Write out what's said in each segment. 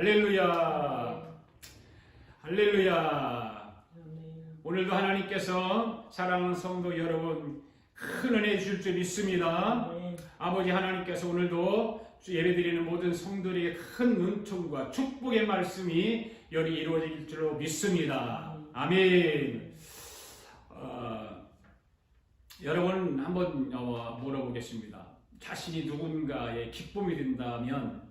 할렐루야. 할렐루야. 오늘도 하나님께서 사랑하는 성도 여러분 큰 은혜 주실 줄 믿습니다. 아버지 하나님께서 오늘도 예배드리는 모든 성도에게 큰 은총과 축복의 말씀이 열이 이루어질 줄로 믿습니다. 아멘. 여러분 한번 물어보겠습니다. 자신이 누군가의 기쁨이 된다면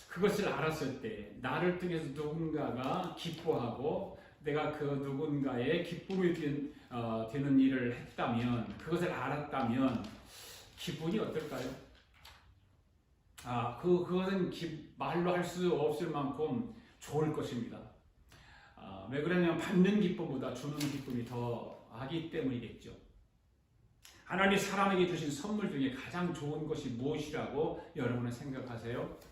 그것을 알았을 때 나를 통해서 누군가가 기뻐하고 내가 그 누군가의 기쁨이 되는 일을 했다면, 그것을 알았다면 기분이 어떨까요? 그것은 말로 할 수 없을 만큼 좋을 것입니다. 왜 그러냐면 받는 기쁨보다 주는 기쁨이 더 하기 때문이겠죠. 하나님이 사람에게 주신 선물 중에 가장 좋은 것이 무엇이라고 여러분은 생각하세요?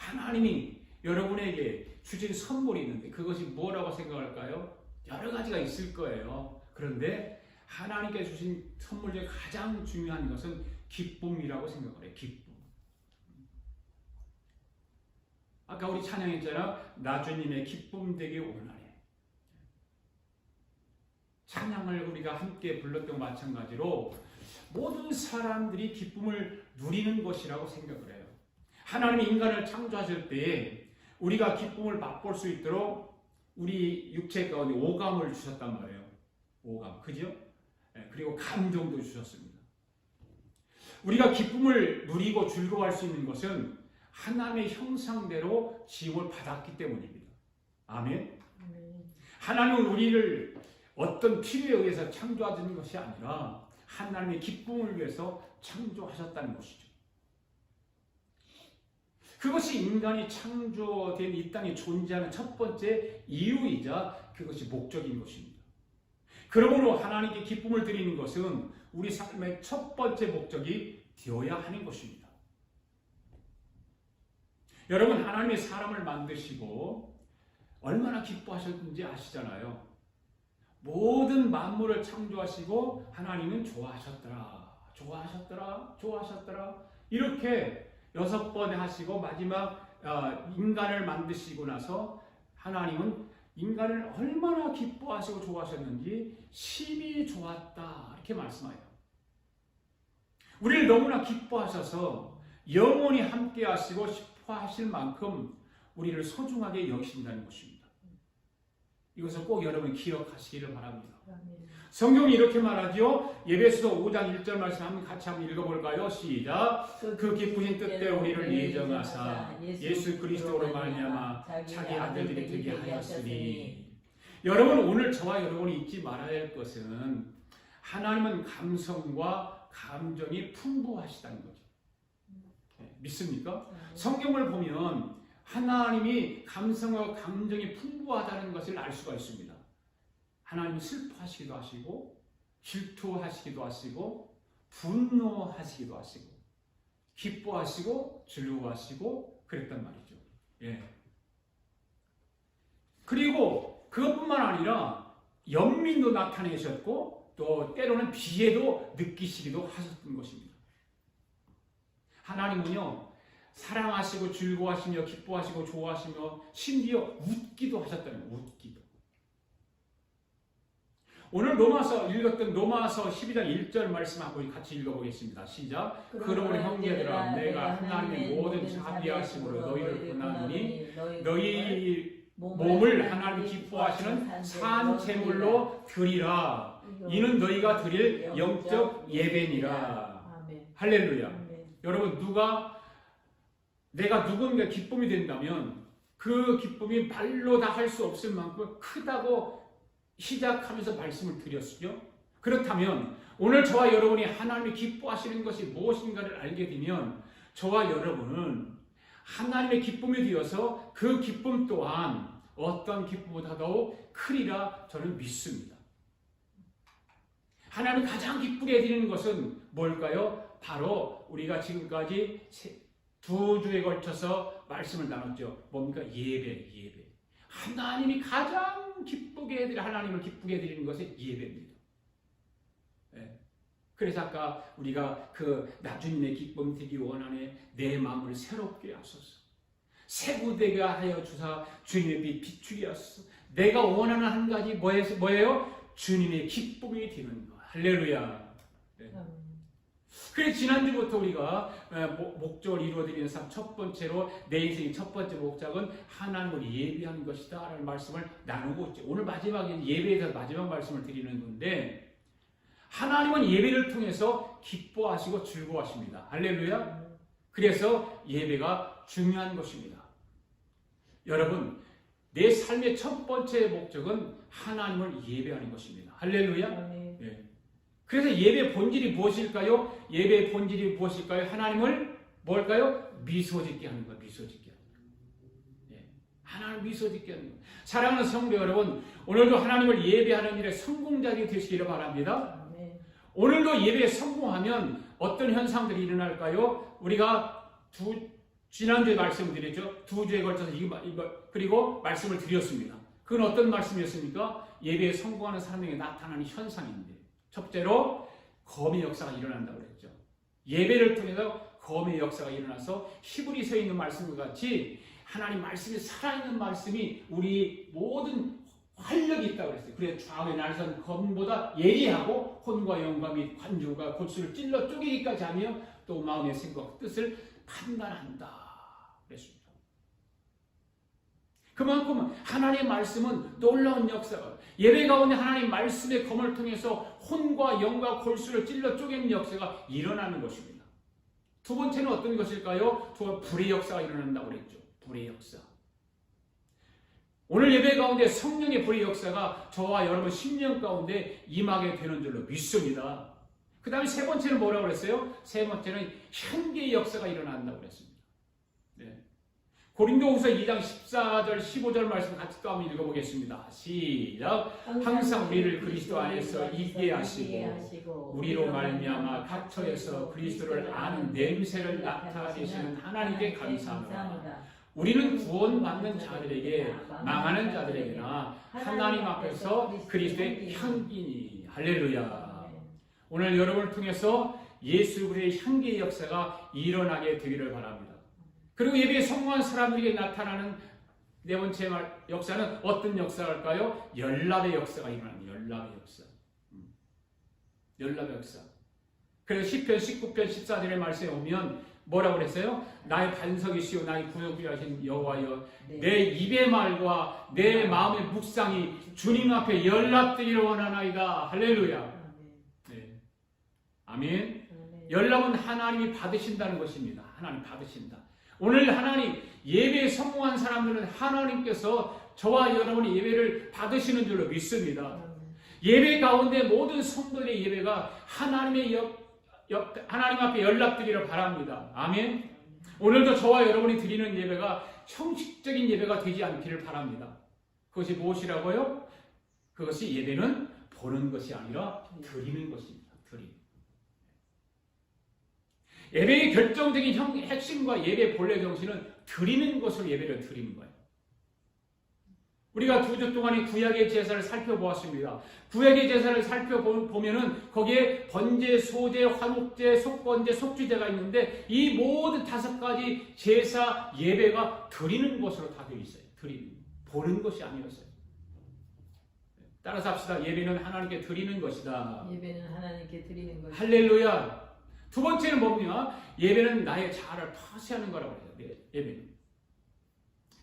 하나님이 여러분에게 주신 선물이 있는데 그것이 뭐라고 생각할까요? 여러 가지가 있을 거예요. 그런데 하나님께 주신 선물 중에 가장 중요한 것은 기쁨이라고 생각을 해요. 기쁨. 아까 우리 찬양했잖아. 나 주님의 기쁨 되기 원하네. 찬양을 우리가 함께 불렀던 마찬가지로 모든 사람들이 기쁨을 누리는 것이라고 생각을 해요. 하나님이 인간을 창조하실 때에 우리가 기쁨을 맛볼 수 있도록 우리 육체 가운데 오감을 주셨단 말이에요. 오감, 그죠? 그리고 감정도 주셨습니다. 우리가 기쁨을 누리고 즐거워할 수 있는 것은 하나님의 형상대로 지음을 받았기 때문입니다. 아멘. 하나님은 우리를 어떤 필요에 의해서 창조하시는 것이 아니라 하나님의 기쁨을 위해서 창조하셨다는 것이죠. 그것이 인간이 창조된 이 땅에 존재하는 첫 번째 이유이자 그것이 목적인 것입니다. 그러므로 하나님께 기쁨을 드리는 것은 우리 삶의 첫 번째 목적이 되어야 하는 것입니다. 여러분, 하나님이 사람을 만드시고 얼마나 기뻐하셨는지 아시잖아요. 모든 만물을 창조하시고 하나님은 좋아하셨더라 이렇게 6번 하시고 마지막 인간을 만드시고 나서 하나님은 인간을 얼마나 기뻐하시고 좋아하셨는지 심히 좋았다 이렇게 말씀해요. 우리를 너무나 기뻐하셔서 영원히 함께 하시고 싶어 하실 만큼 우리를 소중하게 여기신다는 것입니다. 이것을 꼭 여러분 기억하시기를 바랍니다. 성경이 이렇게 말하죠. 에베소서 5장 1절 말씀 같이 한번 읽어볼까요? 시작. 그 기쁘신 뜻대로 우리를 예정하사 예수 그리스도로 말미암아 자기 아들들이 되게 하였으니. 여러분, 오늘 저와 여러분이 잊지 말아야 할 것은 하나님은 감성과 감정이 풍부하시다는 거죠. 믿습니까? 성경을 보면 하나님이 감성과 감정이 풍부하다는 것을 알 수가 있습니다. 하나님은 슬퍼하시기도 하시고 질투하시기도 하시고 분노하시기도 하시고 기뻐하시고 즐거워하시고 그랬단 말이죠. 예. 그리고 그것뿐만 아니라 연민도 나타내셨고 또 때로는 비애도 느끼시기도 하셨던 것입니다. 하나님은요, 사랑하시고 즐거워하시며 기뻐하시고 좋아하시며 심지어 웃기도 하셨다는 거예요. 웃기도. 오늘 읽었던 로마서 12장 1절 말씀 한번 같이 읽어보겠습니다. 시작. 그러므로 형제들아 내가 하나님의 모든 자비하심으로 너희를 권하노니 너희 몸을 하나님 기뻐하시는 산 제물로 드리라. 이는 너희가 드릴 영적 예배니라. 할렐루야. 여러분, 내가 누군가 기쁨이 된다면 그 기쁨이 말로 다 할 수 없을 만큼 크다고 시작하면서 말씀을 드렸죠. 그렇다면 오늘 저와 여러분이 하나님이 기뻐하시는 것이 무엇인가를 알게 되면 저와 여러분은 하나님의 기쁨이 되어서 그 기쁨 또한 어떤 기쁨보다도 크리라 저는 믿습니다. 하나님 가장 기쁘게 해드리는 것은 뭘까요? 바로 우리가 지금까지 2주에 걸쳐서 말씀을 나눴죠. 뭡니까? 예배. 하나님이 가장 기쁘게 해드리는, 하나님을 기쁘게 해드리는 것이 예배입니다. 네. 그래서 아까 우리가 나 주님의 기쁨 되기 원하네 내 마음을 새롭게 하소서. 세부되게 하여 주사 주님의 빛 비추게 하소서. 내가 원하는 한 가지 뭐예요? 주님의 기쁨이 되는 것. 할렐루야. 네. 그래서 지난주부터 우리가 목적을 이루어드리는 삶, 첫 번째로 내 인생의 첫 번째 목적은 하나님을 예배하는 것이다 라는 말씀을 나누고 있죠. 오늘 마지막에 예배에 대해서 마지막 말씀을 드리는 건데, 하나님은 예배를 통해서 기뻐하시고 즐거워하십니다. 할렐루야. 그래서 예배가 중요한 것입니다. 여러분, 내 삶의 첫 번째 목적은 하나님을 예배하는 것입니다. 할렐루야. 네. 그래서 예배의 본질이 무엇일까요? 예배의 본질이 무엇일까요? 하나님을 뭘까요? 미소 짓게 하는 거예요. 미소 짓게 하는 거예요. 네. 하나님 미소 짓게 하는 거예요. 사랑하는 성도 여러분, 오늘도 하나님을 예배하는 일에 성공자들이 되시기를 바랍니다. 네. 오늘도 예배에 성공하면 어떤 현상들이 일어날까요? 우리가 지난주에 말씀드렸죠. 2주에 걸쳐서 그리고 말씀을 드렸습니다. 그건 어떤 말씀이었습니까? 예배에 성공하는 사람에게 나타나는 현상인데, 첫째로 검의 역사가 일어난다고 그랬죠. 예배를 통해서 검의 역사가 일어나서 히브리서에 있는 말씀과 같이 하나님 말씀이 살아있는 말씀이 우리 모든 활력이 있다고 그랬어요. 그래서 좌우에 날선 검보다 예리하고 혼과 영과 및 관절과 골수를 찔러 쪼개기까지 하며 또 마음의 생각 뜻을 판단한다 그랬습니다. 그만큼 하나님의 말씀은 놀라운 역사가, 예배 가운데 하나님 말씀의 검을 통해서 혼과 영과 골수를 찔러 쪼개는 역사가 일어나는 것입니다. 두 번째는 어떤 것일까요? 불의 역사가 일어난다고 그랬죠. 불의 역사. 오늘 예배 가운데 성령의 불의 역사가 저와 여러분 10년 가운데 임하게 되는 줄로 믿습니다. 그 다음에 세 번째는 뭐라고 그랬어요? 세 번째는 향기의 역사가 일어난다고 그랬습니다. 네. 고린도후서 2장 14절 15절 말씀 같이 또 한번 읽어보겠습니다. 시작. 항상 우리를 그리스도 안에서 있게 하시고 우리로 말미암아 각 처에서 그리스도를 아는 냄새를 나타내시는 하나님께 감사합니다. 우리는 구원받는 자들에게 망하는 자들에게나 하나님 앞에서 그리스도의 향기니. 할렐루야. 오늘 여러분을 통해서 예수 그리스도의 향기의 역사가 일어나게 되기를 바랍니다. 그리고 예배에 성공한 사람들에게 나타나는 네 번째 역사는 어떤 역사일까요? 연락의 역사가 일어납니다. 연락의 역사. 연락의 역사. 그래서 시편 19편 14절의 말씀에 오면 뭐라고 그랬어요? 나의 반석이시오 나의 구속이라신 여호와여, 내 입의 말과 내 마음의 묵상이 주님 앞에 연락되기를 원하나이다. 할렐루야. 네. 아멘. 연락은 하나님이 받으신다는 것입니다. 하나님 받으신다. 오늘 하나님 예배에 성공한 사람들은 하나님께서 저와 여러분의 예배를 받으시는 줄로 믿습니다. 예배 가운데 모든 성도의 예배가 하나님 앞에 연락드리기를 바랍니다. 아멘. 오늘도 저와 여러분이 드리는 예배가 형식적인 예배가 되지 않기를 바랍니다. 그것이 무엇이라고요? 그것이 예배는 보는 것이 아니라 드리는 것입니다. 예배의 결정적인 핵심과 예배의 본래 정신은 드리는 것으로 예배를 드리는 거예요. 우리가 2주 동안의 구약의 제사를 살펴보았습니다. 구약의 제사를 살펴보면은 거기에 번제, 소제, 화목제, 속번제, 속주제가 있는데 이 모든 5가지 제사 예배가 드리는 것으로 다 되어 있어요. 보는 것이 아니었어요. 따라서 합시다. 예배는 하나님께 드리는 것이다. 예배는 하나님께 드리는 것이다. 할렐루야. 두 번째는 뭡니까? 예배는 나의 자아를 파쇄하는 거라고 해요. 예배는.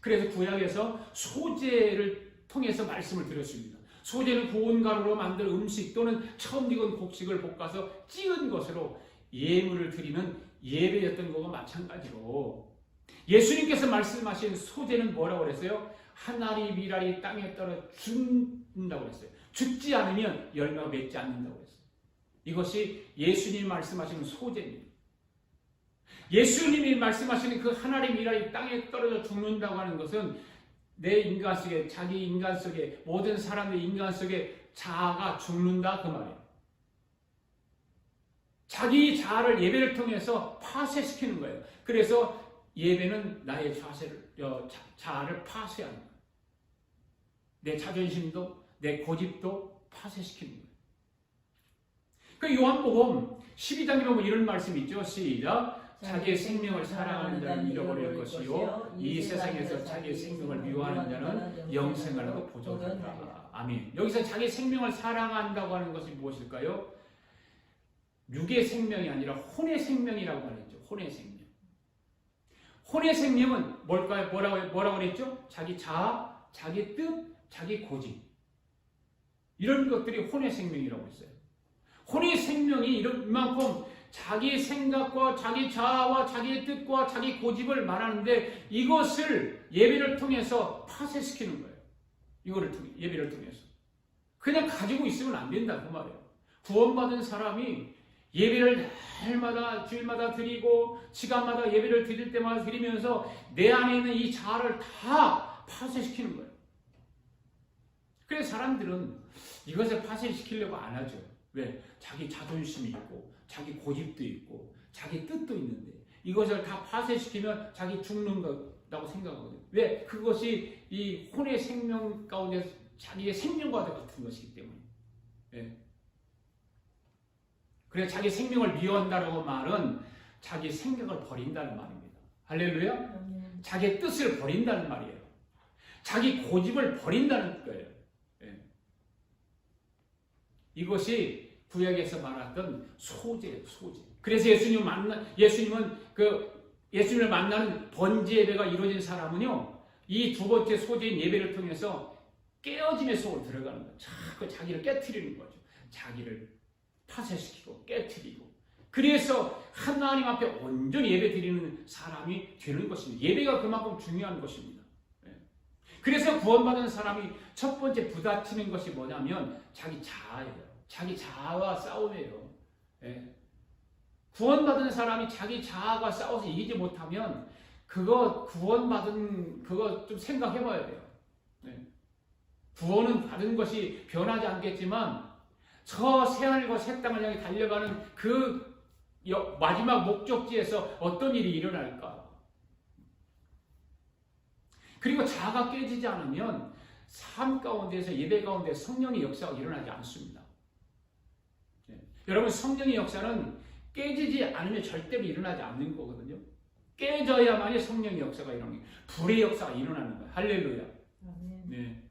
그래서 구약에서 소제를 통해서 말씀을 드렸습니다. 소제는 고운 가루로 만든 음식 또는 처음 익은 곡식을 볶아서 찌은 것으로 예물을 드리는 예배였던 것과 마찬가지로 예수님께서 말씀하신 소제는 뭐라고 그랬어요? 하나리 미랄이 땅에 떨어 죽는다고 그랬어요. 죽지 않으면 열매가 맺지 않는다고 그랬어요. 이것이 예수님이 말씀하시는 소제입니다. 예수님이 말씀하시는 그 하나님 미랄이 땅에 떨어져 죽는다고 하는 것은 내 인간 속에, 자기 인간 속에, 모든 사람의 인간 속에 자아가 죽는다 그 말이에요. 자기 자아를 예배를 통해서 파쇄시키는 거예요. 그래서 예배는 나의 자아를 파쇄하는 거예요. 내 자존심도 내 고집도 파쇄시키는 거예요. 그 요한복음 12장에 보면 이런 말씀이 있죠. 시작. 자기의 생명을 사랑하는 자는 잃어버릴 것이요 이 세상에서 자기의 생명을 미워하는 자는 영생을 하고 보존한다. 아멘. 여기서 자기의 생명을 사랑한다고 하는 것이 무엇일까요? 육의 생명이 아니라 혼의 생명이라고 말했죠. 혼의 생명. 혼의 생명은 뭘까요? 뭐라고 그랬죠? 자기 자아, 자기 뜻, 자기 고집. 이런 것들이 혼의 생명이라고 했어요. 혼의 생명이 이만큼 자기 생각과 자기 자아와 자기의 뜻과 자기 고집을 말하는데 이것을 예배를 통해서 파쇄시키는 거예요. 이거를 통해 예배를 통해서 그냥 가지고 있으면 안 된다 그 말이에요. 구원받은 사람이 예배를 날마다 주일마다 드리고 시간마다 예배를 드릴 때마다 드리면서 내 안에 있는 이 자아를 다 파쇄시키는 거예요. 그래서 사람들은 이것을 파쇄시키려고 안 하죠. 왜? 자기 자존심이 있고 자기 고집도 있고 자기 뜻도 있는데 이것을 다 파쇄시키면 자기 죽는 거라고 생각하거든요. 왜? 그것이 이 혼의 생명 가운데 자기의 생명과 같은 것이기 때문에. 예. 그래서 자기 생명을 미워한다라고 말은 자기 생각을 버린다는 말입니다. 할렐루야? 자기의 뜻을 버린다는 말이에요. 자기 고집을 버린다는 거예요. 예. 이것이 구약에서 말했던 소재예요, 소재. 그래서 예수님을 만나는 번제 예배가 이루어진 사람은요, 이 두 번째 소재인 예배를 통해서 깨어짐의 속으로 들어가는 거예요. 자꾸 자기를 깨트리는 거죠. 자기를 파쇄시키고 깨트리고. 그래서 하나님 앞에 온전히 예배 드리는 사람이 되는 것입니다. 예배가 그만큼 중요한 것입니다. 그래서 구원받은 사람이 첫 번째 부딪히는 것이 뭐냐면 자기 자아예요. 자기 자아와 싸움이에요. 구원받은 사람이 자기 자아가 싸워서 이기지 못하면 그거 좀 생각해봐야 돼요. 구원은 받은 것이 변하지 않겠지만 저 새하늘과 새 땅을 향해 달려가는 그 마지막 목적지에서 어떤 일이 일어날까? 그리고 자아가 깨지지 않으면 삶 가운데서 예배 가운데 성령의 역사가 일어나지 않습니다. 여러분, 성령의 역사는 깨지지 않으면 절대로 일어나지 않는 거거든요. 깨져야만이 성령의 역사가 일어나는 거예요. 불의 역사가 일어나는 거예요. 할렐루야. 네.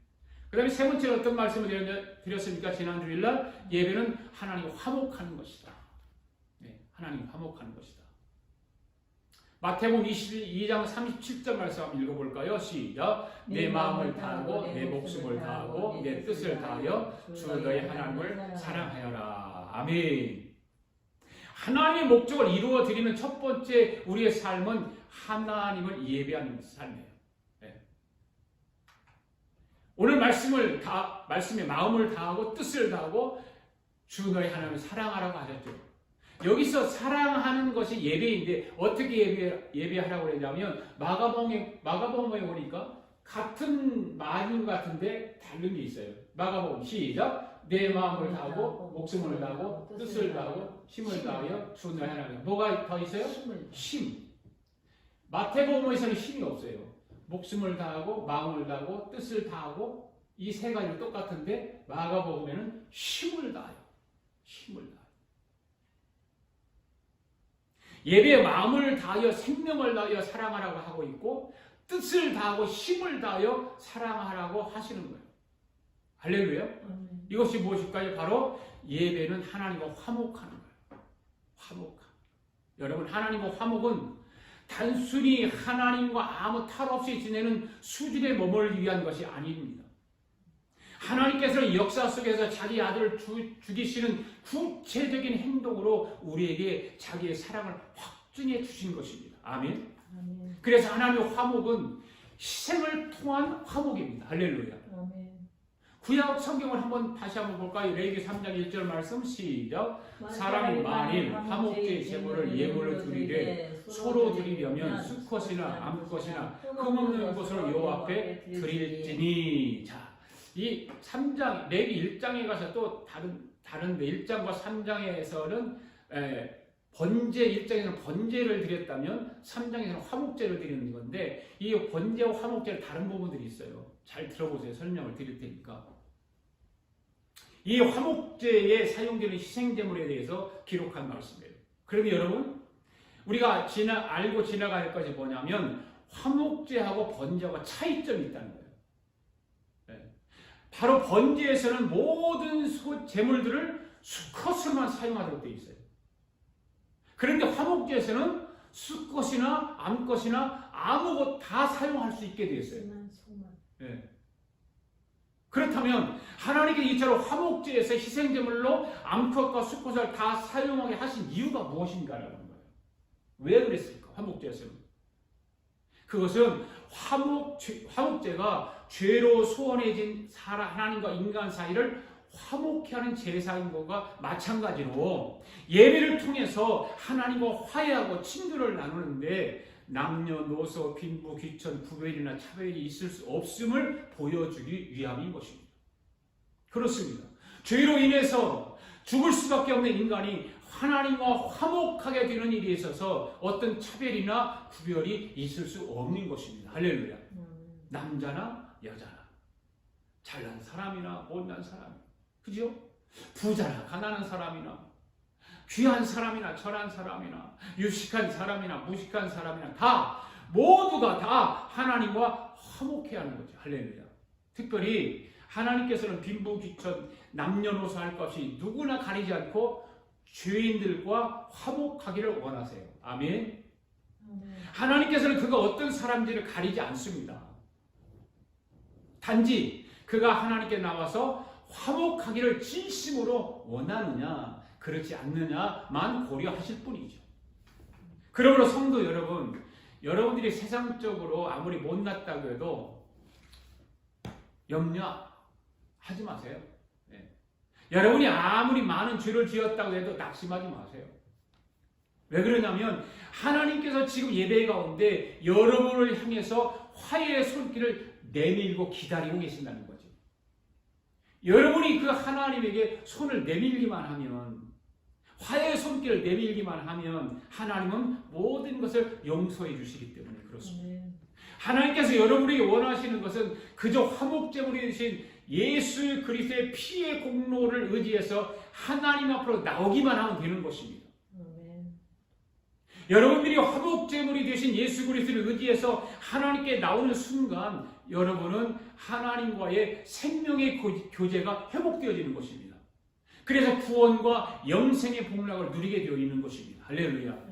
그 다음에 세 번째로 어떤 말씀을 드렸습니까? 지난 주일날 예배는 하나님과 화목하는 것이다. 네, 하나님과 화목하는 것이다. 마태복음 22장 37절 말씀 한번 읽어볼까요? 시작. 내 마음을 다하고 내 목숨을 다하고 내 뜻을 다하여 주 너희 하나님을 사랑하여라. 아멘. 하나님의 목적을 이루어 드리는 첫 번째 우리의 삶은 하나님을 예배하는 삶이에요. 네. 오늘 말씀에 마음을 다하고 뜻을 다하고 주 너희 하나님을 사랑하라고 하셨죠. 여기서 사랑하는 것이 예배인데 어떻게 예배하라고 그러냐면 마가복음에 보니까 같은 말인 것 같은데 다른 게 있어요. 마가복음 시작. 내 마음을 다하고 목숨을 다하고 뜻을 다하고 힘을 다하여 주 너희 하나님. 뭐가 더 있어요? 힘. 마태복음에서는 힘이 없어요. 목숨을 다하고 마음을 다하고 뜻을 다하고 이 세 가지는 똑같은데 마가복음에는 힘을 다해요. 힘을 다해요. 예배에 마음을 다하여 생명을 다하여 사랑하라고 하고 있고 뜻을 다하고 힘을 다하여 사랑하라고 하시는 거예요. 할렐루야. 이것이 무엇일까요? 바로 예배는 하나님과 화목하는 거예요. 화목함. 여러분, 하나님과 화목은 단순히 하나님과 아무 탈 없이 지내는 수준의 머물기 위한 것이 아닙니다. 하나님께서 역사 속에서 자기 아들을 죽이시는 구체적인 행동으로 우리에게 자기의 사랑을 확증해 주신 것입니다. 아멘. 그래서 하나님의 화목은 희생을 통한 화목입니다. 할렐루야. 아멘. 구약 성경을 다시 한번 볼까요? 레위기 3장 1절 말씀 시작. 사람이 만일 화목제의 제물을 예물을 드리되 소로 드리려면 수컷이나 암컷이나 흠없는 것으로 여호와 앞에 드릴지니. 자, 이 3장 레위기 1장에 가서 또 다른데 1장과 3장에서는 번제 1장에서는 번제를 드렸다면 3장에서는 화목제를 드리는 건데 이 번제와 화목제는 다른 부분들이 있어요. 잘 들어보세요. 설명을 드릴 테니까. 이 화목제에 사용되는 희생제물에 대해서 기록한 말씀이에요. 그러면 여러분, 우리가 알고 지나갈 것이 뭐냐면 화목제하고 번제하고 차이점이 있다는 거예요. 네. 바로 번제에서는 모든 제물들을 수컷을만 사용하도록 되어 있어요. 그런데 화목제에서는 수컷이나 암컷이나 아무 것 다 사용할 수 있게 되어 있어요. 네. 그렇다면 하나님께서 이처럼 화목제에서 희생제물로 암컷과 수컷을 다 사용하게 하신 이유가 무엇인가라는 거예요. 왜 그랬을까? 화목제에서는. 그것은 화목제가 죄로 소원해진 하나님과 인간 사이를 화목케 하는 제사인 것과 마찬가지로 예배를 통해서 하나님과 화해하고 친교를 나누는데 남녀노소, 빈부, 귀천, 구별이나 차별이 있을 수 없음을 보여주기 위함인 것입니다. 그렇습니다. 죄로 인해서 죽을 수밖에 없는 인간이 하나님과 화목하게 되는 일에 있어서 어떤 차별이나 구별이 있을 수 없는 것입니다. 할렐루야. 남자나 여자나 잘난 사람이나 못난 사람이나 그죠? 부자나 가난한 사람이나 귀한 사람이나 천한 사람이나 유식한 사람이나 무식한 사람이나 다 모두가 다 하나님과 화목해야 하는 거죠. 할렐루야. 특별히 하나님께서는 빈부 귀천 남녀노소 할 것 없이 누구나 가리지 않고 죄인들과 화목하기를 원하세요. 아멘. 하나님께서는 그가 어떤 사람들을 가리지 않습니다. 단지 그가 하나님께 나와서 화목하기를 진심으로 원하느냐 그렇지 않느냐만 고려하실 뿐이죠. 그러므로 성도 여러분, 여러분들이 세상적으로 아무리 못났다고 해도 염려하지 마세요. 네. 여러분이 아무리 많은 죄를 지었다고 해도 낙심하지 마세요. 왜 그러냐면 하나님께서 지금 예배 가운데 여러분을 향해서 화해의 손길을 내밀고 기다리고 계신다는 거죠. 여러분이 그 하나님에게 손을 내밀기만 하면, 화해의 손길을 내밀기만 하면 하나님은 모든 것을 용서해 주시기 때문에 그렇습니다. 하나님께서 여러분에게 원하시는 것은 그저 화목제물이 되신 예수 그리스도의 피의 공로를 의지해서 하나님 앞으로 나오기만 하면 되는 것입니다. 여러분들이 화목제물이 되신 예수 그리스도를 의지해서 하나님께 나오는 순간 여러분은 하나님과의 생명의 교제가 회복되어지는 것입니다. 그래서 구원과 영생의 복락을 누리게 되어 있는 것입니다. 할렐루야.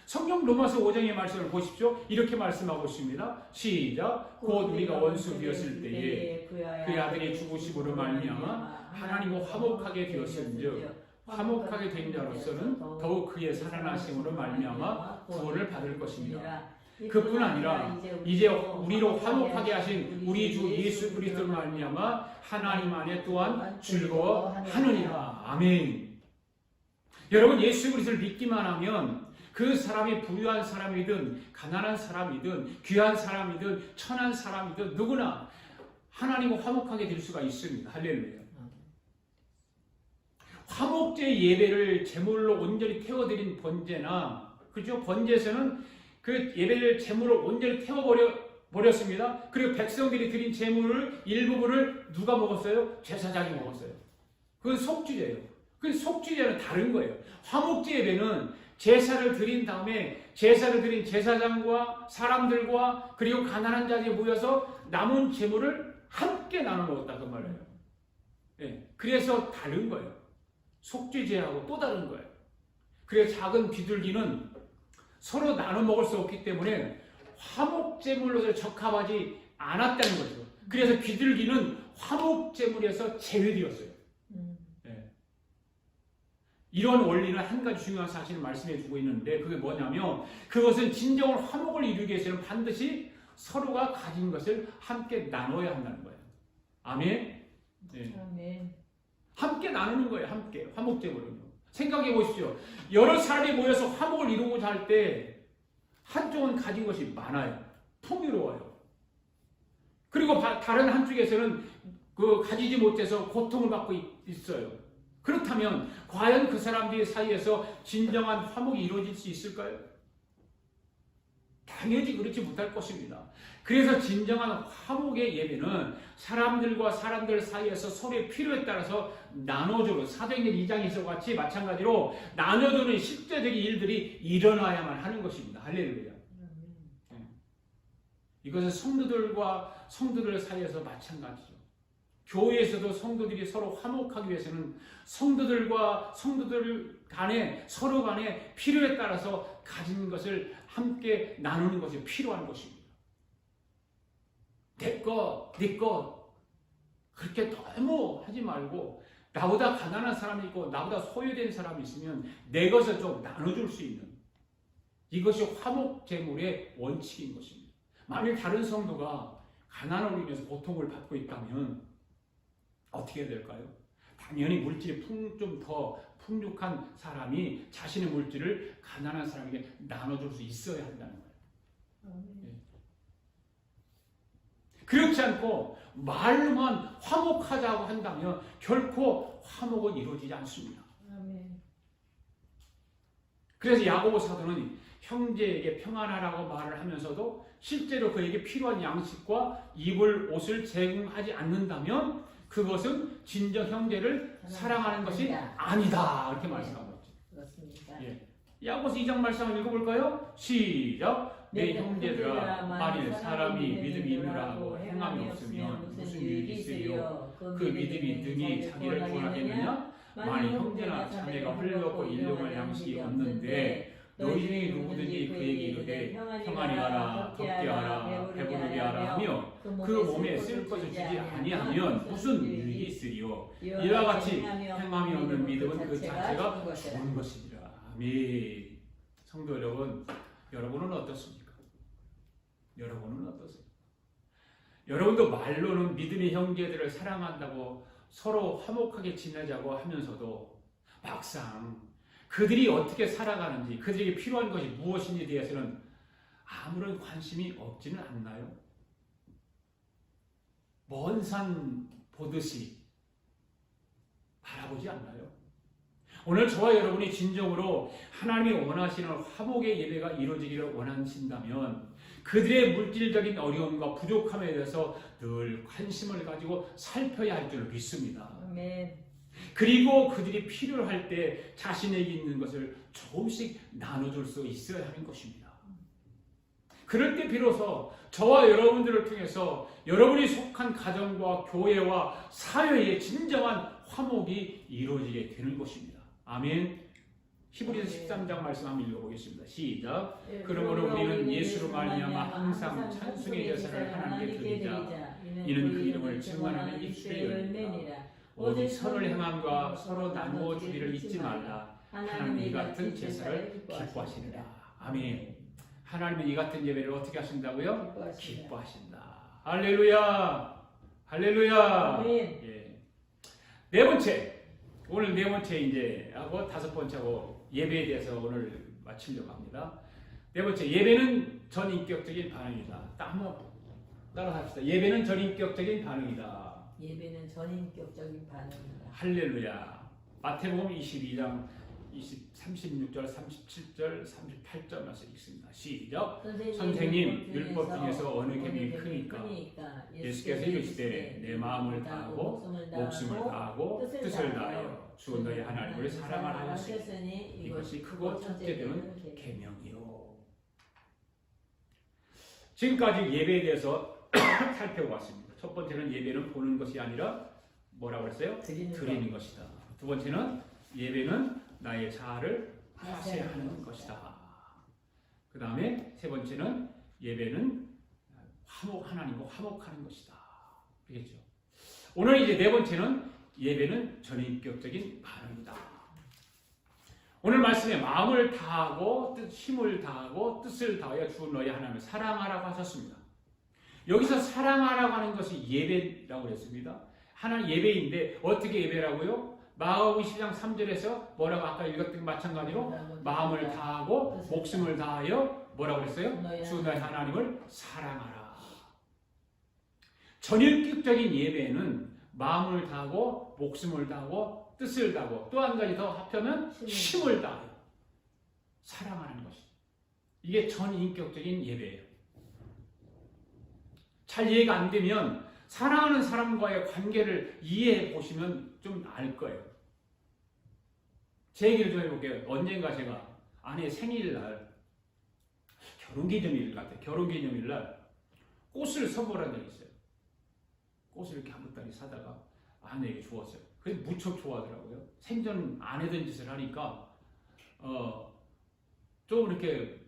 성경 로마서 5장의 말씀을 보십시오. 이렇게 말씀하고 있습니다. 시작. 곧 우리가 원수 되었을 때에 그의 아들이 죽으심으로 말미암아 하나님과 화목하게 되었은즉 화목하게 된 자로서는 더욱 그의 살아나심으로 말미암아 구원을 받을 것입니다. 그뿐 아니라 이제 우리로 화목하게 하신 우리 주 예수 그리스도로 말미암아 하나님 안에 또한 즐거워하느니라. 아멘. 여러분, 예수 그리스도를 믿기만 하면 그 사람이 부유한 사람이든 가난한 사람이든 귀한 사람이든 천한 사람이든 누구나 하나님과 화목하게 될 수가 있습니다. 할렐루야. 화목제 예배를 제물로 온전히 태워드린 번제나, 그죠? 번제에서는 그 예배를 제물로 온전히 태워버렸습니다. 그리고 백성들이 드린 제물을 일부분을 누가 먹었어요? 제사장이 먹었어요. 그건 속죄제예요. 그 속죄제는 다른 거예요. 화목제 예배는 제사를 드린 다음에 제사를 드린 제사장과 사람들과 그리고 가난한 자들이 모여서 남은 제물을 함께 나눠 먹었다 그 말이에요. 네, 그래서 다른 거예요. 속죄제하고 또 다른 거예요. 그래서 작은 비둘기는 서로 나눠 먹을 수 없기 때문에 화목제물로서 적합하지 않았다는 거죠. 그래서 비둘기는 화목제물에서 제외되었어요. 네. 이런 원리는 한 가지 중요한 사실을 말씀해 주고 있는데 그게 뭐냐면 그것은 진정한 화목을 이루기 위해서는 반드시 서로가 가진 것을 함께 나눠야 한다는 거예요. 아멘. 네. 아멘. 함께 나누는 거예요. 함께 화목제물은요. 생각해 보십시오. 여러 사람이 모여서 화목을 이루고자 할 때 한쪽은 가진 것이 많아요. 풍요로워요. 그리고 다른 한쪽에서는 그 가지지 못해서 고통을 받고 있어요. 그렇다면 과연 그 사람들 사이에서 진정한 화목이 이루어질 수 있을까요? 당연히 그렇지 못할 것입니다. 그래서 진정한 화목의 예배는 사람들과 사람들 사이에서 서로의 필요에 따라서 나눠주는 사도행전 2장에서 같이 마찬가지로 나눠주는 실제적인 일들이 일어나야만 하는 것입니다. 할렐루야. 이것은 성도들과 성도들 사이에서 마찬가지죠. 교회에서도 성도들이 서로 화목하기 위해서는 성도들과 성도들 간에 서로 간에 필요에 따라서 가진 것을 함께 나누는 것이 필요한 것입니다. 내 것, 네 것 그렇게 너무 하지 말고 나보다 가난한 사람이 있고 나보다 소유된 사람이 있으면 내 것을 좀 나눠줄 수 있는 이것이 화목 제물의 원칙인 것입니다. 만일 다른 성도가 가난으로 인해서 고통을 받고 있다면 어떻게 해야 될까요? 당연히 물질이 좀 더 풍족한 사람이 자신의 물질을 가난한 사람에게 나눠줄 수 있어야 한다는 거예요. 그렇지 않고 말로만 화목하자고 한다면 결코 화목은 이루어지지 않습니다. 그래서 야고보 사도는 형제에게 평안하라고 말을 하면서도 실제로 그에게 필요한 양식과 입을 옷을 제공하지 않는다면 그것은 진정 형제를 사랑하는 것이 아니다. 이렇게 말씀하고 있죠. 그렇습니다. 야고보서 2장 말씀을 읽어볼까요? 시작. 내 형제들아 만일 사람이 믿음이 있느라 하고 행함이 없으면 무슨 유익이 있으리요? 그 믿음이 능히 자기를 구원하겠느냐? 만일 형제나 자매가 헐벗고 일용할 양식이 없는데 너희 중에 누구든지 그에게 이르되 평안히 하라 덥게 하라 배부르게 하라 하며 그 몸에 쓸 것을 주지 아니하면 무슨 유익이 있으리요? 이와 같이 행함이 없는 믿음은 그 자체가 좋은 것이니라. 아멘. 성도 여러분, 여러분은 어떻습니까? 여러분은 어떠세요? 여러분도 말로는 믿음의 형제들을 사랑한다고 서로 화목하게 지내자고 하면서도 막상 그들이 어떻게 살아가는지, 그들에게 필요한 것이 무엇인지에 대해서는 아무런 관심이 없지는 않나요? 먼 산 보듯이 바라보지 않나요? 오늘 저와 여러분이 진정으로 하나님이 원하시는 화목의 예배가 이루어지기를 원하신다면 그들의 물질적인 어려움과 부족함에 대해서 늘 관심을 가지고 살펴야 할 줄 믿습니다. 아멘. 그리고 그들이 필요로 할 때 자신에게 있는 것을 조금씩 나눠줄 수 있어야 하는 것입니다. 그럴 때 비로소 저와 여러분들을 통해서 여러분이 속한 가정과 교회와 사회의 진정한 화목이 이루어지게 되는 것입니다. 아멘. 히브리서 13장 말씀 한번 읽어보겠습니다. 시작. 그러므로 우리는 예수로 말미암아 항상 찬송의 제사를 하나님께 드리자. 이는 그 이름을 증언하는 입술의 열매니라. 오직 선을 행함과 서로 나누어 주기를 잊지 말라. 하나님은 이 같은 제사를 기뻐하시느라. 아멘. 하나님은 이 같은 예배를 어떻게 하신다고요? 기뻐하신다. 할렐루야. 할렐루야. 예. 네 번째. 오늘 네 번째 이제 하고 다섯 번째하고 예배에 대해서 오늘 마치려고 합니다. 네 번째, 예배는 전인격적인 반응이다. 한번 따라 합시다. 예배는 전인격적인 반응이다. 예배는 전인격적인 반응이다. 할렐루야. 마태복음 22장 36절, 37절, 38절 말씀 읽습니다. 시작. 선생님, 율법 중에서 어느 계명이 크니까? 예수께서 이르시되 내 마음을 다하고 목숨을 다하고 뜻을 다하여 주 너희 하나님을 사랑하라 하셨으니 이것이 크고 첫째 되는 계명이요. 지금까지 예배에 대해서 살펴봤습니다. 첫 번째는 예배는 보는 것이 아니라 뭐라고 했어요? 드리는 것이다. 두 번째는 예배는 나의 자아를 하세하는 것이다. 그 다음에 세 번째는 예배는 하나님과 화목하는 것이다. 그렇죠? 오늘 이제 네 번째는 예배는 전인격적인 반응이다. 오늘 말씀에 마음을 다하고 힘을 다하고 뜻을 다하여 주 너희 하나님을 사랑하라고 하셨습니다. 여기서 사랑하라고 하는 것이 예배라고 했습니다. 하나님 예배인데 어떻게 예배라고요? 마가복음 10장 3절에서 뭐라고 아까 읽었던 것 마찬가지로 마음을 다하고 목숨을 다하여 뭐라고 했어요? 주 너희 하나님을 사랑하라. 전인격적인 예배는 마음을 다하고 목숨을 다하고 뜻을 다하고 또 한 가지 더 합하면 힘을 다하여 사랑하는 것입니다. 이게 전인격적인 예배예요. 잘 이해가 안 되면 사랑하는 사람과의 관계를 이해해 보시면 좀 알 거예요. 제 얘기를 좀 해볼게요. 언젠가 제가 아내 생일날, 결혼기념일 같아요. 결혼기념일날 꽃을 선물한 적이 있어요. 꽃을 이렇게 한 보따리 사다가 아내에게 주었어요. 그래서 무척 좋아하더라고요. 생전 안 하던 짓을 하니까 좀 이렇게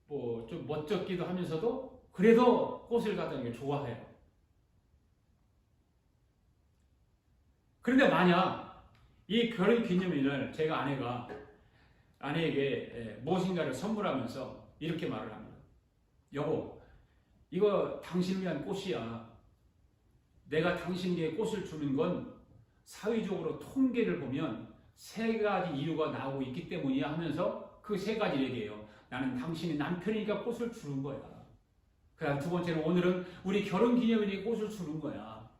뭐 좀 멋쩍기도 하면서도 그래도 꽃을 갖다 이렇게 좋아해요. 그런데 만약 이 결혼 기념일을 제가 아내에게 무엇인가를 선물하면서 이렇게 말을 합니다. 여보, 이거 당신을 위한 꽃이야. 내가 당신에게 꽃을 주는 건 사회적으로 통계를 보면 3가지 이유가 나오고 있기 때문이야 하면서 그 3가지를 얘기해요. 나는 당신의 남편이니까 꽃을 주는 거야. 그 다음 2번째는 오늘은 우리 결혼기념일에 꽃을 주는 거야.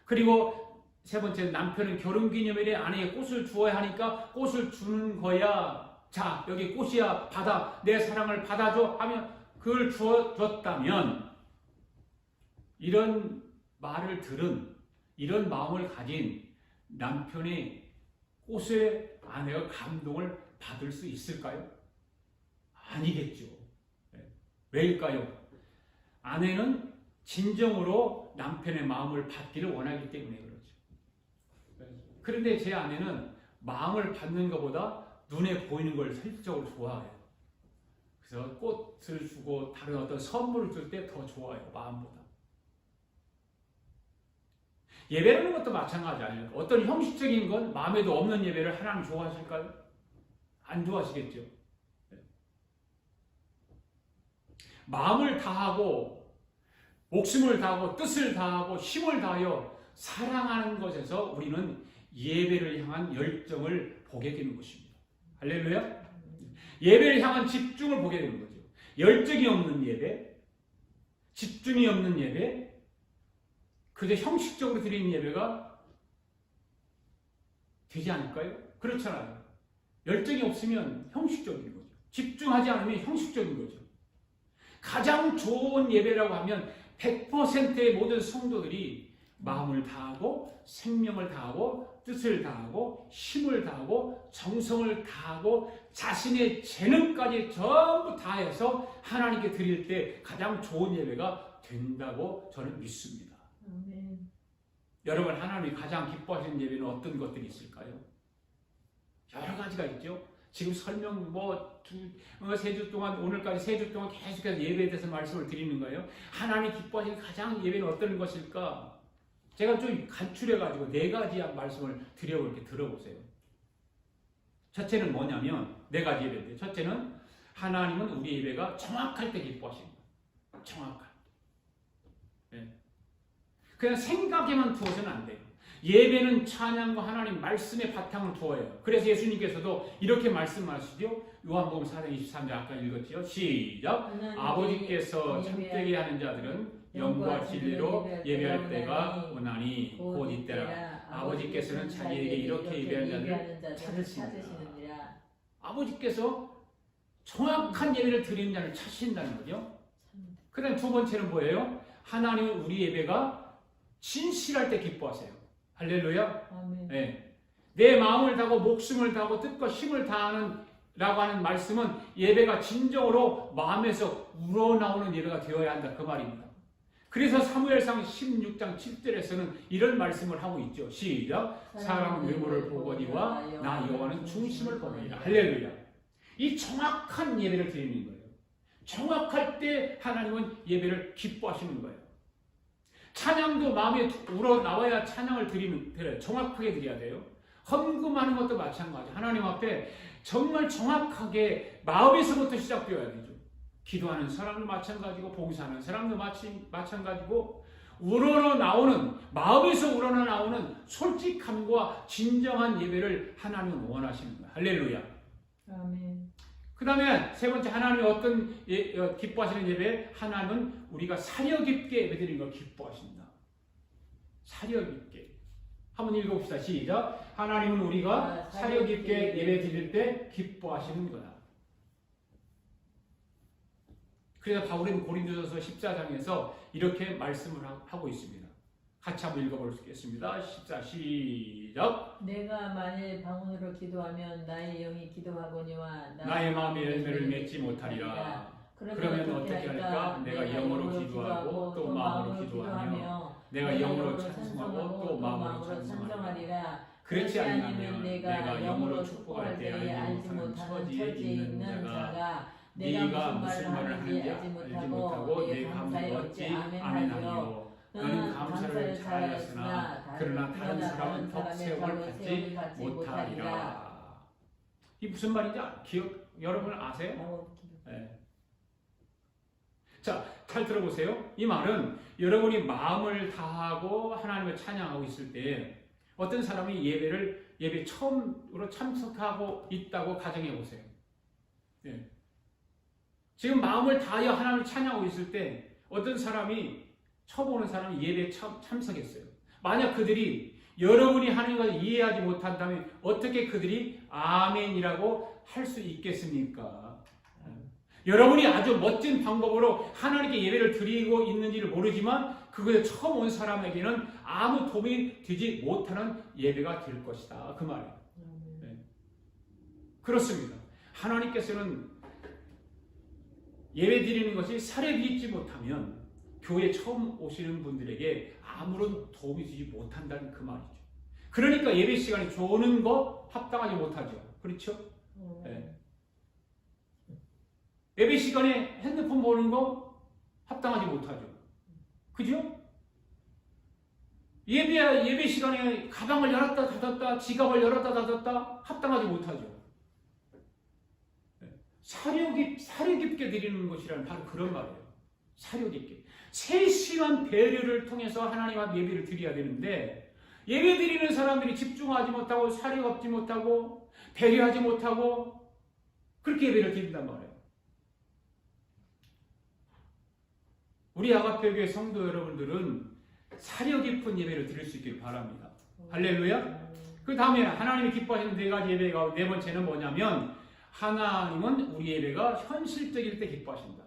그리고 3번째는 남편은 결혼기념일에 아내에게 꽃을 주어야 하니까 꽃을 주는 거야. 자, 여기 꽃이야. 받아. 내 사랑을 받아줘. 하면 그걸 주었다면 이런 말을 들은, 이런 마음을 가진 남편의 꽃에 아내가 감동을 받을 수 있을까요? 아니겠죠. 왜일까요? 아내는 진정으로 남편의 마음을 받기를 원하기 때문에 그렇죠. 그런데 제 아내는 마음을 받는 것보다 눈에 보이는 걸 실질적으로 좋아해요. 그래서 꽃을 주고 다른 어떤 선물을 줄 때 더 좋아해요. 마음보다. 예배라는 것도 마찬가지 아니에요. 어떤 형식적인 건 마음에도 없는 예배를 하나님 좋아하실까요? 안 좋아하시겠죠. 마음을 다하고 목숨을 다하고 뜻을 다하고 힘을 다하여 사랑하는 것에서 우리는 예배를 향한 열정을 보게 되는 것입니다. 할렐루야. 예배를 향한 집중을 보게 되는 거죠. 열정이 없는 예배, 집중이 없는 예배, 그저 형식적으로 드리는 예배가 되지 않을까요? 그렇잖아요. 열정이 없으면 형식적인 거죠. 집중하지 않으면 형식적인 거죠. 가장 좋은 예배라고 하면 100%의 모든 성도들이 마음을 다하고 생명을 다하고 뜻을 다하고 힘을 다하고 정성을 다하고 자신의 재능까지 전부 다해서 하나님께 드릴 때 가장 좋은 예배가 된다고 저는 믿습니다. 아멘. 여러분, 하나님이 가장 기뻐하시는 예배는 어떤 것들이 있을까요? 여러 가지가 있죠. 지금 설명 3주 동안, 오늘까지 3주 동안 계속해서 예배에 대해서 말씀을 드리는 거예요. 하나님이 기뻐하시는 가장 예배는 어떤 것일까? 제가 좀 간추려가지고 4가지 말씀을 이렇게 들어보세요. 첫째는 뭐냐면 4가지 예배인데, 첫째는 하나님은 우리 예배가 정확할 때 기뻐하십니다. 정확할 때. 네. 그냥 생각에만 두어서는 안 돼요. 예배는 찬양과 하나님 말씀의 바탕을 두어요. 그래서 예수님께서도 이렇게 말씀하시죠. 요한복음 4장 23절 아까 읽었지요. 시작. 아버지께서 참되게 하는 자들은 영과 진리로 예배할 때가 오나니 곧 이때라. 아버지께서는 자기에게 이렇게 예배하는 자들을 찾으시느니라. 아버지께서 정확한 예배를 드리는 자를 찾으신다는 거죠. 그 다음 2번째는 뭐예요? 하나님은 우리 예배가 진실할 때 기뻐하세요. 할렐루야. 아멘. 네. 내 마음을 다하고 목숨을 다하고 뜻과 힘을 다하는 라고 하는 말씀은 예배가 진정으로 마음에서 우러나오는 예배가 되어야 한다 그 말입니다. 그래서 사무엘상 16장 7절에서는 이런 말씀을 하고 있죠. 시작. 사람은 외모를 보거니와 나 여호와는 중심을 보느니라. 할렐루야. 이 정확한 예배를 드리는 거예요. 정확할 때 하나님은 예배를 기뻐하시는 거예요. 찬양도 마음에 우러나와야 찬양을 드려요. 정확하게 드려야 돼요. 헌금하는 것도 마찬가지. 하나님 앞에 정말 정확하게 마음에서부터 시작되어야 되죠. 기도하는 사람도 마찬가지고 봉사하는 사람도 마찬가지고 우러나오는 마음에서 우러나오는 솔직함과 진정한 예배를 하나님은 원하시는 거예요. 할렐루야. 아멘. 그 다음에 3번째, 하나님이 어떤 기뻐하시는 예배? 하나님은 우리가 사려 깊게 예배드리는 걸 기뻐하십니다. 사려 깊게. 한번 읽어봅시다. 시작. 하나님은 우리가 사려 깊게 예배 드릴 때 기뻐하시는 거다. 그래서 바울은 고린도전서 14장에서 이렇게 말씀을 하고 있습니다. 같이 한번 읽어보겠습니다. 14 시작. 내가 만일 방언으로 기도하면 나의 영이 기도하거니와 나의 마음의 열매를 맺지 못하리라. 그러면 어떻게 할까? 내가 영어로 기도하고 또 마음으로 기도하며 내가 영어로 찬송하고 또 마음으로 찬송하리라. 그렇지 않으면 내가 영어로 축복할 때에 알지 못하는 처지에 있는 자가 내가 무슨 말을 하는지 알지 못하고 내 감사에 어찌 아멘하리요. 너는 감사를 잘하였으나 그러나 다른 사람은 덕세움을 받지 못하리라. 이 무슨 말인지 여러분 아세요? 네. 자, 잘 들어보세요. 이 말은 여러분이 마음을 다하고 하나님을 찬양하고 있을 때 어떤 사람이 예배 처음으로 참석하고 있다고 가정해 보세요. 네. 지금 마음을 다하여 하나님을 찬양하고 있을 때 어떤 사람이 처음 오는 사람이 예배에 참석했어요. 만약 그들이 여러분이 하는 것을 이해하지 못한다면 어떻게 그들이 아멘이라고 할 수 있겠습니까? 여러분이 아주 멋진 방법으로 하나님께 예배를 드리고 있는지를 모르지만 그것에 처음 온 사람에게는 아무 도움이 되지 못하는 예배가 될 것이다. 그 말이에요. 네. 그렇습니다. 하나님께서는 예배 드리는 것이 사력이 있지 못하면 교회에 처음 오시는 분들에게 아무런 도움이 되지 못한다는 그 말이죠. 그러니까 예배 시간에 조는 거 합당하지 못하죠. 그렇죠? 네. 예배 시간에 핸드폰 보는 거 합당하지 못하죠. 그죠? 예배 시간에 가방을 열었다 닫았다, 지갑을 열었다 닫았다 합당하지 못하죠. 사력 깊게 드리는 것이라는 바로 그런 말이에요. 사력 깊게. 3시간 배려를 통해서 하나님 앞 예배를 드려야 되는데 예배 드리는 사람들이 집중하지 못하고 사력 없지 못하고 배려하지 못하고 그렇게 예배를 드린단 말이에요. 우리 아가페교회 성도 여러분들은 사력 깊은 예배를 드릴 수 있길 바랍니다. 할렐루야. 그 다음에 하나님이 기뻐하시는 4가지 예배가 네 번째는 뭐냐면 하나님은 우리 예배가 현실적일 때 기뻐하신다.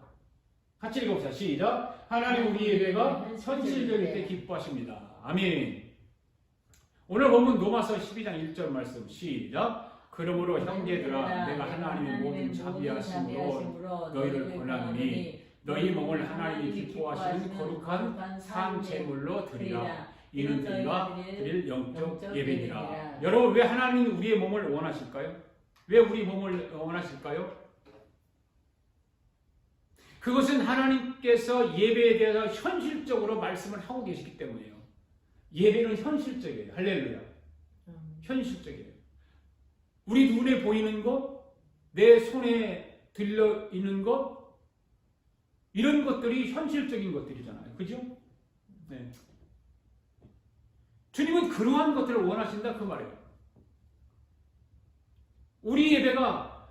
같이 읽어봅시다. 시작. 하나님 우리 예배가 현실적일 때 기뻐하십니다. 아멘. 오늘 본문 로마서 12장 1절 말씀 시작. 그러므로 형제들아 내가 하나님의 모든 자비하심으로 너희를 권하노니 너희 몸을 하나님이 기뻐하시는 거룩한 산 제물로 드리라. 이는 너희가 드릴 영적 예배니라. 여러분 왜 하나님은 우리의 몸을 원하실까요? 왜 우리 몸을 원하실까요? 그것은 하나님께서 예배에 대해서 현실적으로 말씀을 하고 계시기 때문이에요. 예배는 현실적이에요. 할렐루야. 현실적이에요. 우리 눈에 보이는 것, 내 손에 들려 있는 것, 이런 것들이 현실적인 것들이잖아요. 그죠? 네. 주님은 그러한 것들을 원하신다 그 말이에요. 우리 예배가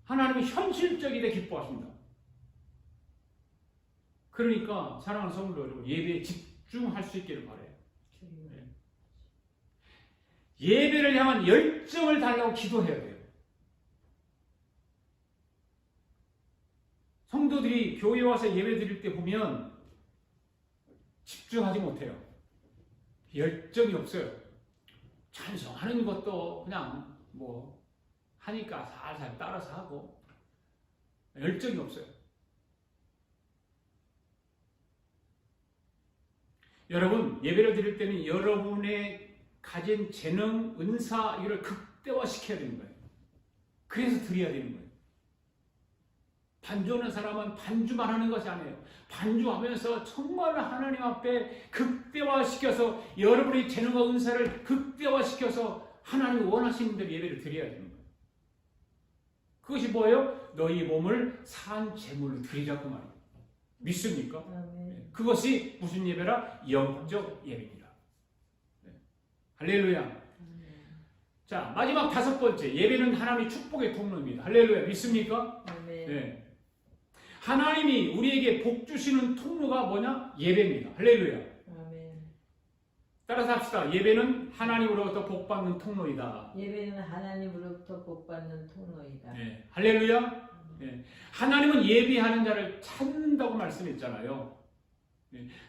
하나님이 현실적이되 기뻐하십니다. 그러니까 사랑하는 성도 여러분, 예배에 집중할 수 있기를 바라요. 네. 예배를 향한 열정을 달라고 기도해야 돼요. 성도들이 교회에 와서 예배 드릴 때 보면 집중하지 못해요. 열정이 없어요. 찬송하는 것도 그냥 하니까 살살 따라서 하고 열정이 없어요. 여러분 예배를 드릴 때는 여러분의 가진 재능, 은사 이걸 극대화시켜야 되는 거예요. 그래서 드려야 되는 거예요. 반주하는 사람은 반주만 하는 것이 아니에요. 반주하면서 정말 하나님 앞에 극대화시켜서 여러분의 재능과 은사를 극대화시켜서 하나님이 원하시는 대로 예배를 드려야 되는 거예요. 그것이 뭐예요? 너희 몸을 산 제물로 드리자 그 말이에요. 믿습니까? 네. 그것이 무슨 예배라? 영적 예배니라. 네. 할렐루야. 자, 마지막 5번째 예배는 하나님의 축복의 통로입니다. 할렐루야. 믿습니까? 네. 하나님이 우리에게 복 주시는 통로가 뭐냐? 예배입니다. 할렐루야. 따라서 합시다. 예배는 하나님으로부터 복받는 통로이다. 예배는 하나님으로부터 복받는 통로이다. 네. 할렐루야. 하나님은 예배하는 자를 찾는다고 말씀했잖아요.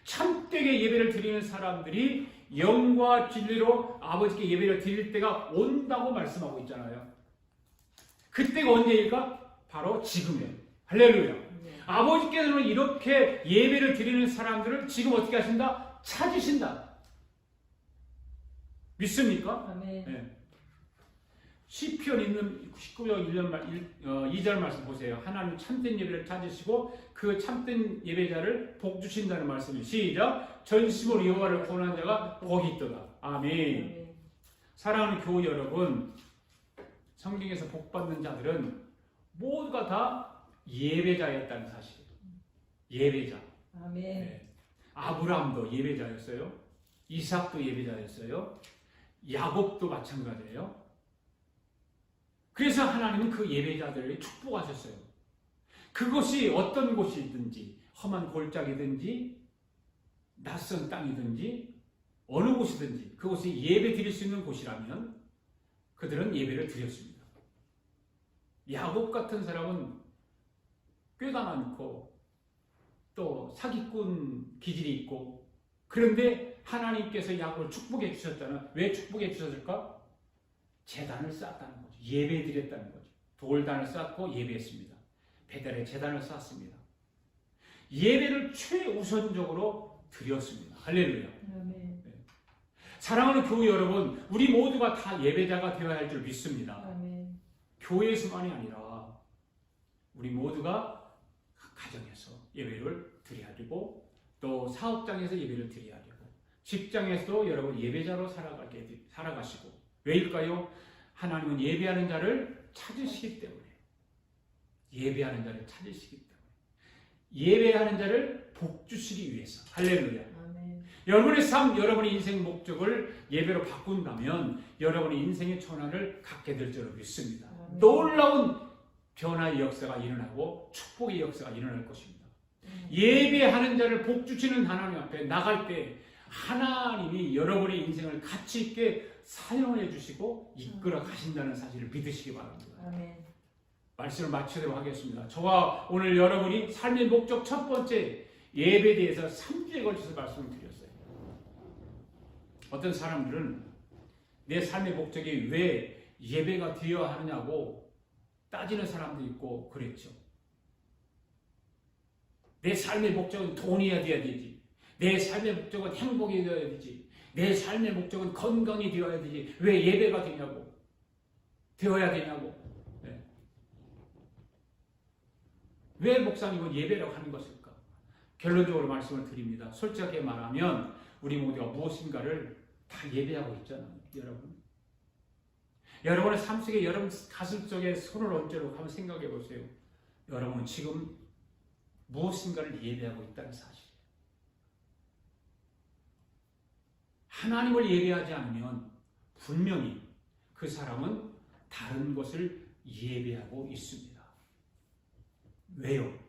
참되게 예배를 드리는 사람들이 영과 진리로 아버지께 예배를 드릴 때가 온다고 말씀하고 있잖아요. 그때가 언제일까? 바로 지금이에요. 할렐루야. 아버지께서는 이렇게 예배를 드리는 사람들을 지금 어떻게 하신다? 찾으신다. 믿습니까? 네. 시편 있는 19장 2절 말씀 보세요. 하나님 참된 예배를 찾으시고 그 참된 예배자를 복 주신다는 말씀이 시작. 전심으로 여호와를 구하는 자가 복이 있도다. 아멘. 사랑하는 교우 여러분, 성경에서 복 받는 자들은 모두가 다 예배자였다는 사실. 예배자. 아멘. 아브라함도 예배자였어요. 이삭도 예배자였어요. 야곱도 마찬가지예요. 그래서 하나님은 그 예배자들을 축복하셨어요. 그것이 어떤 곳이든지, 험한 골짜기든지, 낯선 땅이든지, 어느 곳이든지 그곳이 예배 드릴 수 있는 곳이라면 그들은 예배를 드렸습니다. 야곱 같은 사람은 꾀가 많고 또 사기꾼 기질이 있고, 그런데 하나님께서 야곱을 축복해 주셨다는, 왜 축복해 주셨을까? 제단을 쌓았다는 거죠. 예배 드렸다는 거죠. 돌단을 쌓고 예배했습니다. 베델에 제단을 쌓았습니다. 예배를 최우선적으로 드렸습니다. 할렐루야. 아멘. 사랑하는 교우 여러분, 우리 모두가 다 예배자가 되어야 할 줄 믿습니다. 아멘. 교회에서만이 아니라 우리 모두가 가정에서 예배를 드려야 되고, 또 사업장에서 예배를 드려야 되고, 직장에서도 여러분 예배자로 살아가시고. 왜일까요? 하나님은 예배하는 자를 찾으시기 때문에. 예배하는 자를 찾으시기 때문에. 예배하는 자를 복 주시기 위해서. 할렐루야. 아멘. 여러분의 삶, 여러분의 인생 목적을 예배로 바꾼다면 여러분의 인생의 전환을 갖게 될 줄로 믿습니다. 아멘. 놀라운 변화의 역사가 일어나고 축복의 역사가 일어날 것입니다. 예배하는 자를 복 주시는 하나님 앞에 나갈 때 하나님이 여러분의 인생을 가치 있게 사용해 주시고 이끌어 가신다는 사실을 믿으시기 바랍니다. 아멘. 말씀을 마치도록 하겠습니다. 저와 오늘 여러분이 삶의 목적 첫 번째 예배에 대해서 3주에 걸쳐서 말씀을 드렸어요. 어떤 사람들은 내 삶의 목적이 왜 예배가 되어야 하느냐고 따지는 사람도 있고 그랬죠. 내 삶의 목적은 돈이어야 되지. 내 삶의 목적은 행복이 되어야 되지. 내 삶의 목적은 건강이 되어야 되지. 왜 예배가 되어야 되냐고. 네. 왜 목사님은 예배라고 하는 것일까? 결론적으로 말씀을 드립니다. 솔직하게 말하면 우리 모두가 무엇인가를 다 예배하고 있잖아요. 여러분. 여러분의 삶 속에, 여러분 가슴 속에 손을 얹도록 한번 생각해 보세요. 여러분은 지금 무엇인가를 예배하고 있다는 사실. 하나님을 예배하지 않으면 분명히 그 사람은 다른 것을 예배하고 있습니다. 왜요?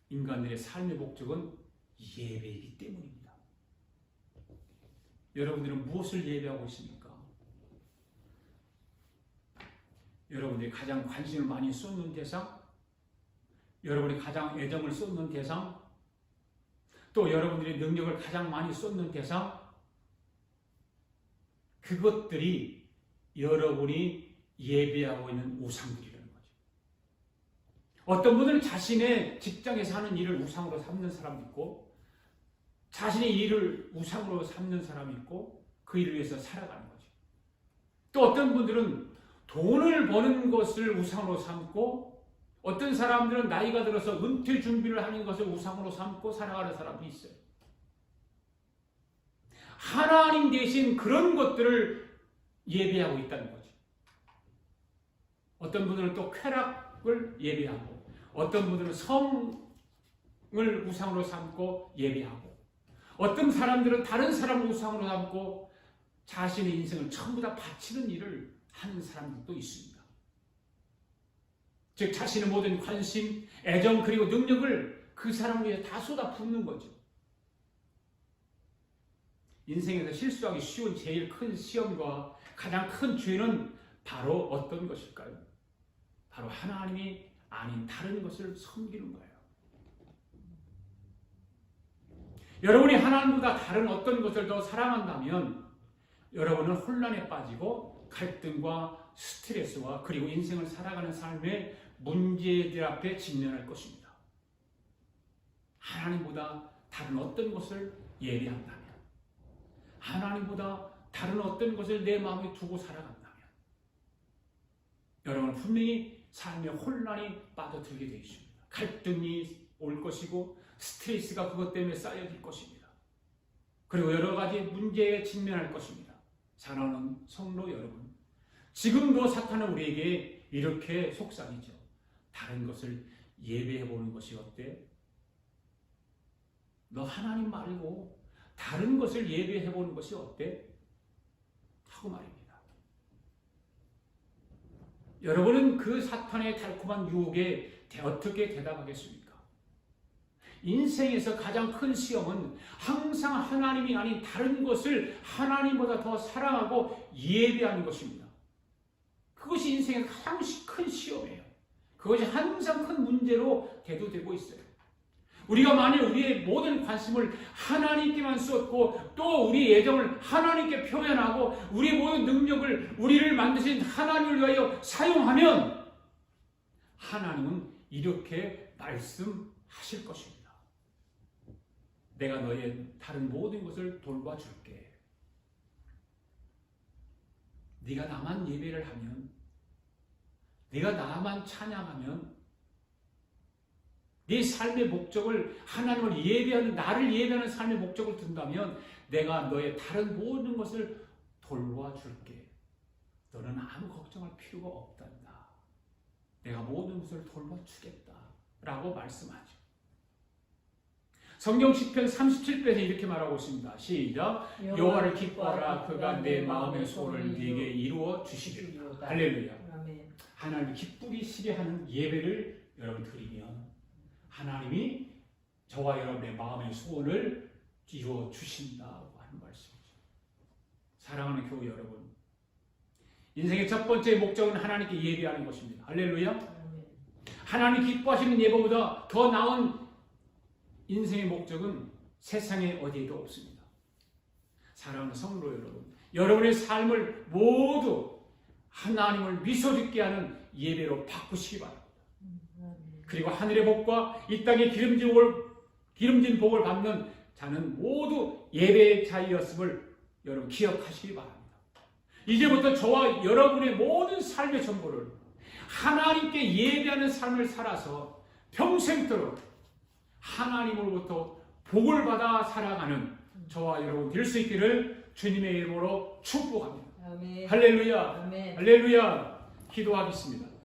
인간들의 삶의 목적은 예배이기 때문입니다. 여러분들은 무엇을 예배하고 있습니까? 여러분들이 가장 관심을 많이 쏟는 대상? 여러분이 가장 애정을 쏟는 대상? 또 여러분들의 능력을 가장 많이 쏟는 대상? 그것들이 여러분이 예배하고 있는 우상들이라는 거죠. 어떤 분들은 자신의 직장에서 하는 일을 우상으로 삼는 사람도 있고, 자신의 일을 우상으로 삼는 사람이 있고, 그 일을 위해서 살아가는 거죠. 또 어떤 분들은 돈을 버는 것을 우상으로 삼고, 어떤 사람들은 나이가 들어서 은퇴 준비를 하는 것을 우상으로 삼고 살아가는 사람이 있어요. 하나님 대신 그런 것들을 예배하고 있다는 거죠. 어떤 분들은 또 쾌락을 예배하고, 어떤 분들은 성을 우상으로 삼고 예배하고, 어떤 사람들은 다른 사람을 우상으로 삼고 자신의 인생을 전부 다 바치는 일을 하는 사람들도 있습니다. 즉 자신의 모든 관심, 애정 그리고 능력을 그 사람을 위해 다 쏟아붓는 거죠. 인생에서 실수하기 쉬운 제일 큰 시험과 가장 큰 죄는 바로 어떤 것일까요? 바로 하나님이 아닌 다른 것을 섬기는 거예요. 여러분이 하나님보다 다른 어떤 것을 더 사랑한다면 여러분은 혼란에 빠지고 갈등과 스트레스와 그리고 인생을 살아가는 삶의 문제들 앞에 직면할 것입니다. 하나님보다 다른 어떤 것을 예배한다면, 하나님보다 다른 어떤 것을 내 마음에 두고 살아간다면 여러분은 분명히 삶의 혼란이 빠져들게 되어 있습니다. 갈등이 올 것이고 스트레스가 그것 때문에 쌓여질 것입니다. 그리고 여러 가지 문제에 직면할 것입니다. 사랑하는 성도 여러분, 지금도 사탄은 우리에게 이렇게 속삭이죠. 다른 것을 예배해보는 것이 어때? 너 하나님 말고 다른 것을 예배해보는 것이 어때? 하고 말입니다. 여러분은 그 사탄의 달콤한 유혹에 어떻게 대답하겠습니까? 인생에서 가장 큰 시험은 항상 하나님이 아닌 다른 것을 하나님보다 더 사랑하고 예배하는 것입니다. 그것이 인생의 가장 큰 시험이에요. 그것이 항상 큰 문제로 대두되고 있어요. 우리가 만일 우리의 모든 관심을 하나님께만 쏟고 또 우리 애정을 하나님께 표현하고 우리의 모든 능력을 우리를 만드신 하나님을 위하여 사용하면 하나님은 이렇게 말씀하실 것입니다. 내가 너의 다른 모든 것을 돌봐줄게. 네가 나만 예배를 하면, 네가 나만 찬양하면, 네 삶의 목적을 하나님을 예배하는, 나를 예배하는 삶의 목적을 둔다면 내가 너의 다른 모든 것을 돌봐줄게. 너는 아무 걱정할 필요가 없단다. 내가 모든 것을 돌봐주겠다 라고 말씀하죠. 성경 시편 37편에 이렇게 말하고 있습니다. 시작. 여호와를 기뻐하라. 그가 내 마음의 소원을 네게 이루어 주시리로다. 할렐루야. 하나님을 기쁘시게 하는 예배를 여러분 드리면 하나님이 저와 여러분의 마음의 소원을 이루어 주신다고 하는 말씀이죠. 사랑하는 교회 여러분, 인생의 첫 번째 목적은 하나님께 예배하는 것입니다. 할렐루야. 하나님 기뻐하시는 예배보다 더 나은 인생의 목적은 세상에 어디에도 없습니다. 사랑하는 성도 여러분, 여러분의 삶을 모두 하나님을 미소 짓게 하는 예배로 바꾸시기 바랍니다. 그리고 하늘의 복과 이 땅의 기름진 복을 받는 자는 모두 예배의 자이었음을 여러분 기억하시기 바랍니다. 이제부터 저와 여러분의 모든 삶의 전부를 하나님께 예배하는 삶을 살아서 평생토록 하나님으로부터 복을 받아 살아가는 저와 여러분 될 수 있기를 주님의 이름으로 축복합니다. 아멘. 할렐루야. 아멘. 할렐루야. 기도하겠습니다.